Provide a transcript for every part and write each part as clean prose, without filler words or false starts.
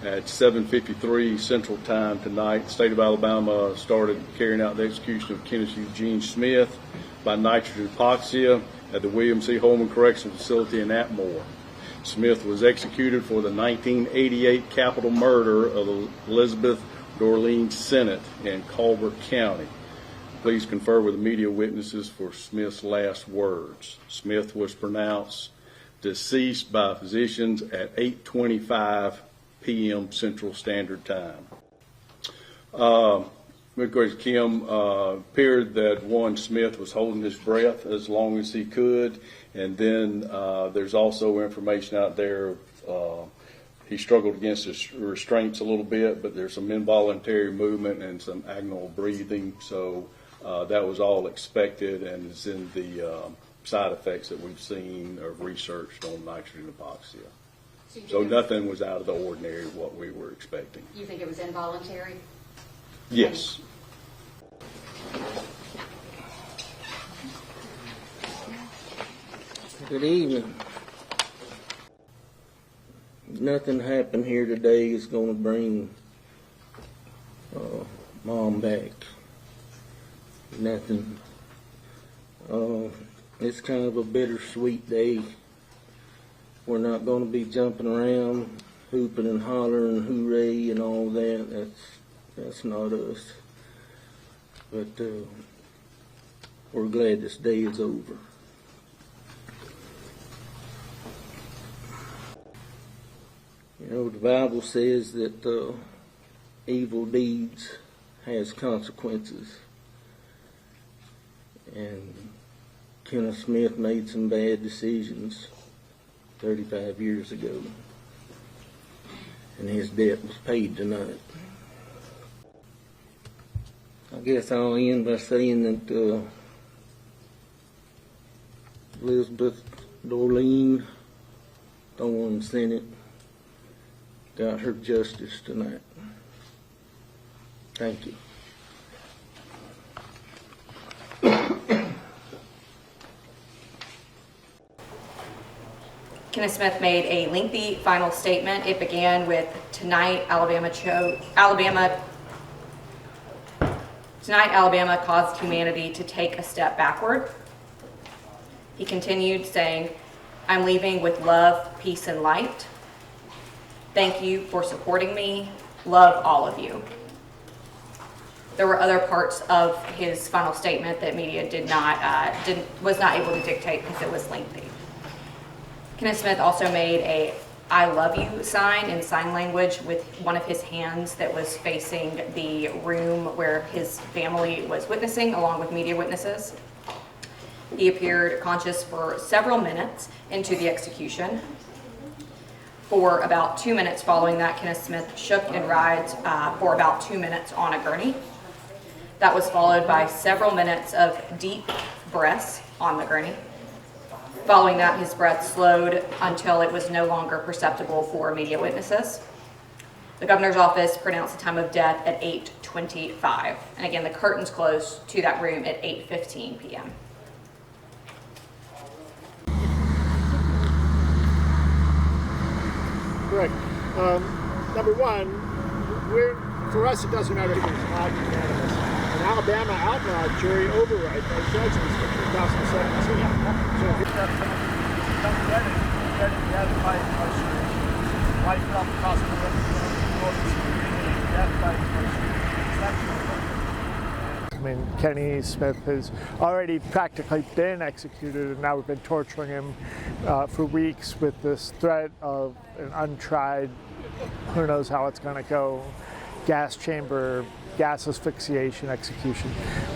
At 7:53 Central Time tonight, the state of Alabama started carrying out the execution of Kenneth Eugene Smith by nitrogen hypoxia at the William C. Holman Correctional Facility in Atmore. Smith was executed for the 1988 capital murder of Elizabeth Dorleen Sennett in Colbert County. Please confer with the media witnesses for Smith's last words. Smith was pronounced deceased by physicians at 8:25 p.m. Central Standard Time. Of course, Kim, appeared that Smith was holding his breath as long as he could, and then there's also information out there. He struggled against his restraints a little bit, but there's some involuntary movement and some agonal breathing, so that was all expected and is in the side effects that we've seen or researched on nitrogen hypoxia. So nothing was out of the ordinary what we were expecting. You think it was involuntary? Yes. Good evening. Nothing happened here today is going to bring Mom back. Nothing. It's kind of a bittersweet day. We're not going to be jumping around, hooping and hollering, hooray and all that. That's not us. But we're glad this day is over. You know, the Bible says that evil deeds has consequences. And Kenneth Smith made some bad decisions 35 years ago, and his debt was paid tonight. I guess I'll end by saying that Elizabeth Dorleen Thorne Sennett got her justice tonight. Thank you. Kenneth Smith made a lengthy final statement. It began with, tonight Alabama caused humanity to take a step backward. He continued saying, I'm leaving with love, peace, and light. Thank you for supporting me. Love all of you. There were other parts of his final statement that media was not able to dictate because it was lengthy. Kenneth Smith also made a I love you sign in sign language with one of his hands that was facing the room where his family was witnessing along with media writnesses. He appeared conscious for several minutes into the execution. For about 2 minutes following that, Kenneth Smith shook and writhed for about 2 minutes on a gurney. That was followed by several minutes of deep breaths on the gurney. Following that, his breath slowed until it was no longer perceptible for media witnesses. The governor's office pronounced the time of death at 8:25. And again, the curtains closed to that room at 8:15 p.m. Correct. Number one, for us it doesn't matter if it's not unanimous. An Alabama outlawed jury override by judges in 2017. So if you've got some credit, you have to fight incarceration. Why put up the cost of I mean, Kenny Smith has already practically been executed, and now we've been torturing him for weeks with this threat of an untried, who knows how it's going to go, gas chamber, gas asphyxiation execution.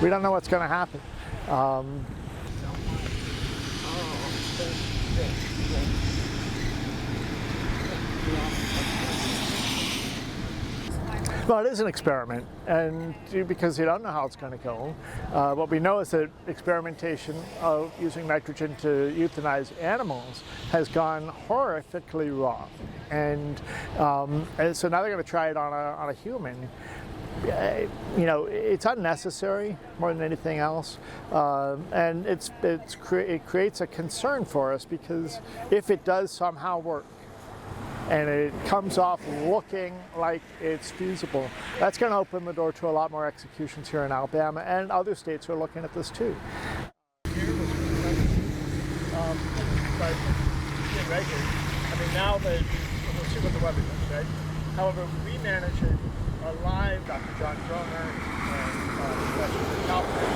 We don't know what's going to happen. Well, it is an experiment, and because you don't know how it's going to go, what we know is that experimentation of using nitrogen to euthanize animals has gone horrifically wrong, and so now they're going to try it on a human. You know, it's unnecessary more than anything else, and it creates a concern for us, because if it does somehow work, and it comes off looking like it's feasible, that's going to open the door to a lot more executions here in Alabama, and other states are looking at this too. But irregular. I mean, now that we'll see what the weather does, right? However, we manage it alive. Dr. John Droner and Professor Kaufman.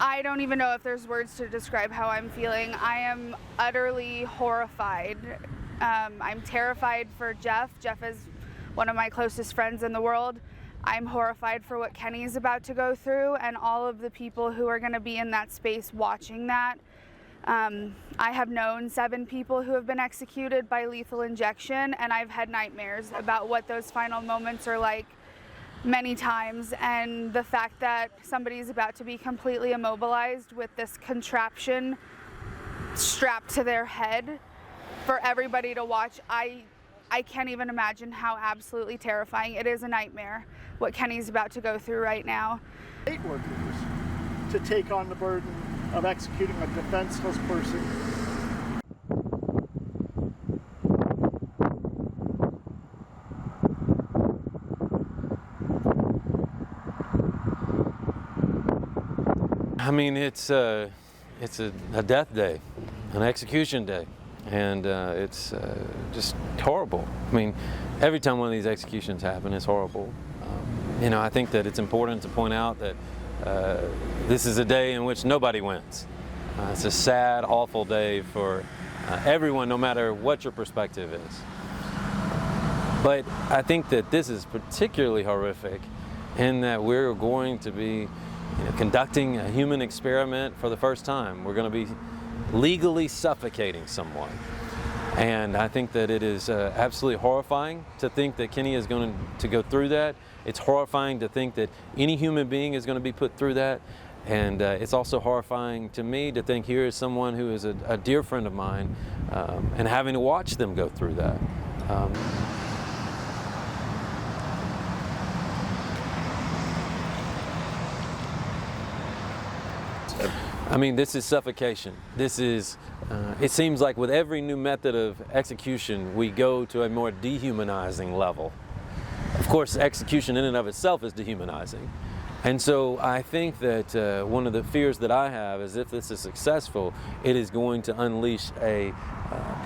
I don't even know if there's words to describe how I'm feeling. I am utterly horrified. I'm terrified for Jeff. Jeff is one of my closest friends in the world. I'm horrified for what Kenny's about to go through and all of the people who are going to be in that space watching that. I have known 7 people who have been executed by lethal injection, and I've had nightmares about what those final moments are like many times, and the fact that somebody's about to be completely immobilized with this contraption strapped to their head for everybody to watch, I can't even imagine how absolutely terrifying. It is a nightmare what Kenny's about to go through right now. State workers to take on the burden of executing a defenseless person. I mean, it's a death day, an execution day, and it's just horrible. I mean, every time one of these executions happen, it's horrible. You know, I think that it's important to point out that this is a day in which nobody wins. It's a sad, awful day for everyone, no matter what your perspective is. But I think that this is particularly horrific in that we're going to be conducting a human experiment for the first time. We're going to be legally suffocating someone. And I think that it is absolutely horrifying to think that Kenny is going to go through that. It's horrifying to think that any human being is going to be put through that. And it's also horrifying to me to think here is someone who is a dear friend of mine and having to watch them go through that. I mean, this is suffocation. This is, it seems like with every new method of execution, we go to a more dehumanizing level. Of course, execution in and of itself is dehumanizing. And so I think that one of the fears that I have is if this is successful, it is going to unleash a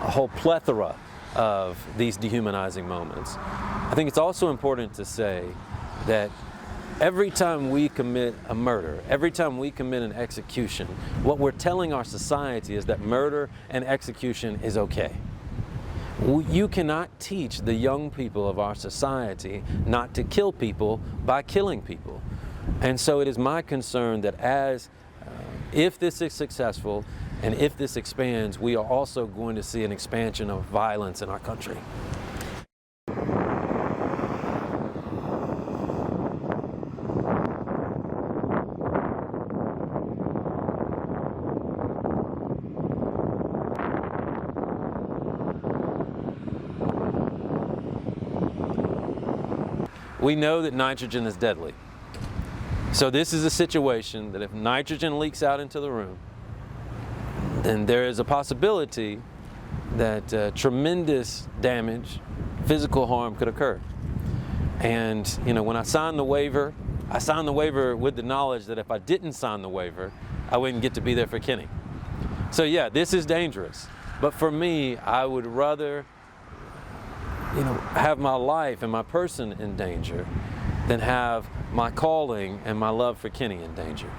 whole plethora of these dehumanizing moments. I think it's also important to say that every time we commit a murder, every time we commit an execution, what we're telling our society is that murder and execution is okay. You cannot teach the young people of our society not to kill people by killing people. And so it is my concern that if this is successful and if this expands, we are also going to see an expansion of violence in our country. We know that nitrogen is deadly. So this is a situation that if nitrogen leaks out into the room, then there is a possibility that tremendous damage, physical harm could occur. And when I signed the waiver with the knowledge that if I didn't sign the waiver, I wouldn't get to be there for Kenny. So yeah, this is dangerous. But for me, I would rather have my life and my person in danger than have my calling and my love for Kenny in danger.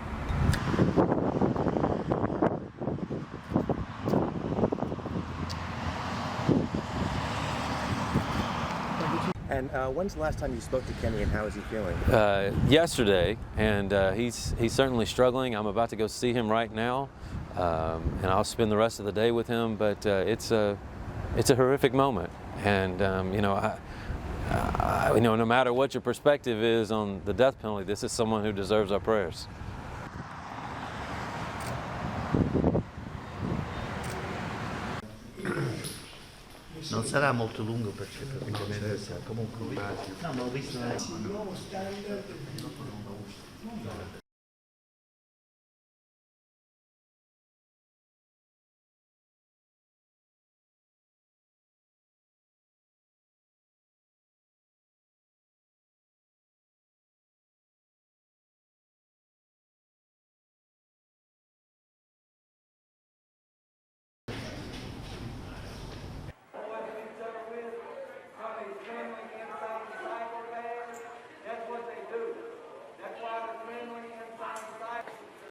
And when's the last time you spoke to Kenny, and how is he feeling? Yesterday, and he's certainly struggling. I'm about to go see him right now, and I'll spend the rest of the day with him. But it's a horrific moment, and no matter what your perspective is on the death penalty, this is someone who deserves our prayers. Non sarà molto lungo perché praticamente comunque no, ma ho visto